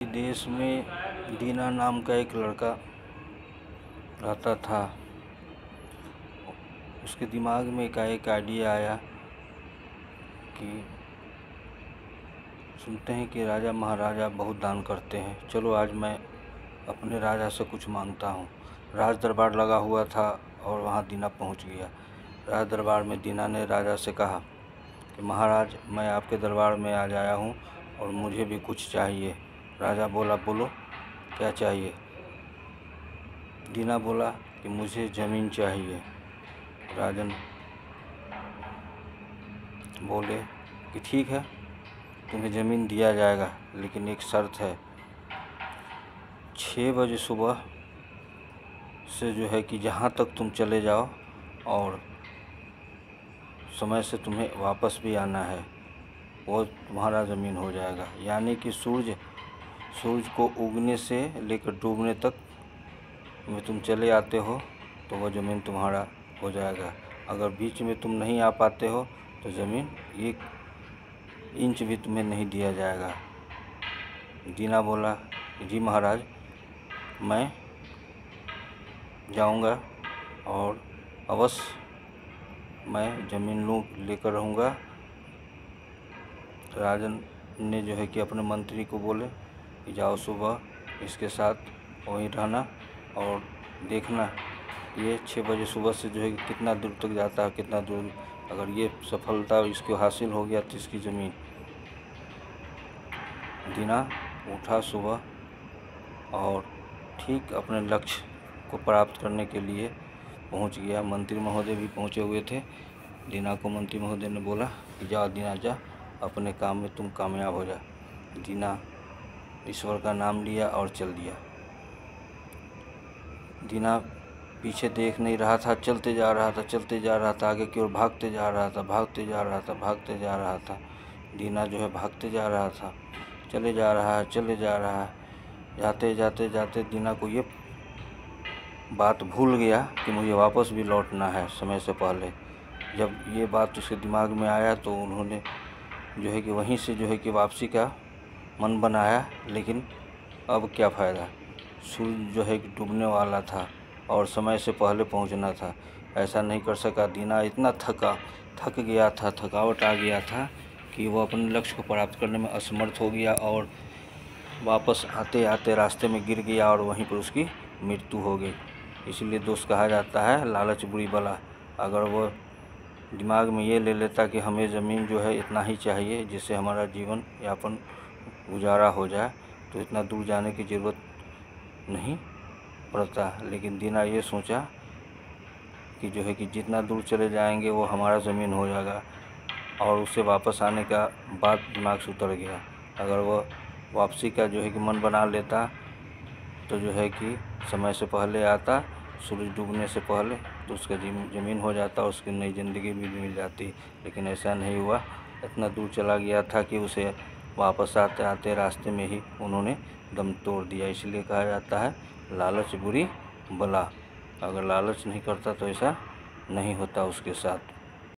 देश में दीना नाम का एक लड़का रहता था। उसके दिमाग में एक आइडिया आया कि सुनते हैं कि राजा महाराजा बहुत दान करते हैं, चलो आज मैं अपने राजा से कुछ मांगता हूँ। राज दरबार लगा हुआ था और वहाँ दीना पहुँच गया। राज दरबार में दीना ने राजा से कहा कि महाराज, मैं आपके दरबार में आज आया हूँ और मुझे भी कुछ चाहिए। राजा बोला, बोलो क्या चाहिए। दीना बोला कि मुझे ज़मीन चाहिए। राजन बोले कि ठीक है, तुम्हें ज़मीन दिया जाएगा, लेकिन एक शर्त है। 6 बजे सुबह से जो है कि जहाँ तक तुम चले जाओ और समय से तुम्हें वापस भी आना है, वो तुम्हारा ज़मीन हो जाएगा। यानी कि सूरज को उगने से लेकर डूबने तक में तुम चले आते हो तो वो ज़मीन तुम्हारा हो जाएगा। अगर बीच में तुम नहीं आ पाते हो तो ज़मीन 1 इंच भी तुम्हें नहीं दिया जाएगा। दीना बोला, जी महाराज, मैं जाऊंगा और अवश्य मैं ज़मीन लेकर रहूँगा। राजन ने जो है कि अपने मंत्री को बोले कि जाओ सुबह इसके साथ वहीं रहना और देखना ये 6 बजे सुबह से जो है कि कितना दूर तक जाता है, कितना दूर। अगर ये सफलता इसको हासिल हो गया तो इसकी ज़मीन। दीना उठा सुबह और ठीक अपने लक्ष्य को प्राप्त करने के लिए पहुंच गया। मंत्री महोदय भी पहुंचे हुए थे। दीना को मंत्री महोदय ने बोला कि जा दीना, जा अपने काम में तुम कामयाब हो जा। दीना ईश्वर का नाम लिया और चल दिया। दीना पीछे देख नहीं रहा था, चलते जा रहा था, आगे की ओर भागते जा रहा था। दीना जो है भागते जा रहा था, चले जा रहा है। जाते दीना को ये बात भूल गया कि मुझे वापस भी लौटना है समय से पहले। जब ये बात उसके दिमाग में आया तो उन्होंने जो है कि वहीं से जो है कि वापसी का मन बनाया, लेकिन अब क्या फ़ायदा। सूरज जो है कि डूबने वाला था और समय से पहले पहुंचना था। ऐसा नहीं कर सका। दीना इतना थक गया था, थकावट आ गया था कि वो अपने लक्ष्य को प्राप्त करने में असमर्थ हो गया और वापस आते आते रास्ते में गिर गया और वहीं पर उसकी मृत्यु हो गई। इसलिए दोस्त कहा जाता है, लालच बुरी बला। अगर वो दिमाग में ये ले लेता कि हमें ज़मीन जो है इतना ही चाहिए जिससे हमारा जीवन यापन गुजारा हो जाए, तो इतना दूर जाने की ज़रूरत नहीं पड़ता। लेकिन दीना ये सोचा कि जो है कि जितना दूर चले जाएंगे वो हमारा ज़मीन हो जाएगा और उससे वापस आने का बात दिमाग से उतर गया। अगर वो वापसी का जो है कि मन बना लेता तो जो है कि समय से पहले आता, सूरज डूबने से पहले, तो उसका ज़मीन हो जाता और उसकी नई ज़िंदगी भी मिल जाती। लेकिन ऐसा नहीं हुआ। इतना दूर चला गया था कि उसे वापस आते आते रास्ते में ही उन्होंने दम तोड़ दिया। इसलिए कहा जाता है, लालच बुरी बला। अगर लालच नहीं करता तो ऐसा नहीं होता उसके साथ।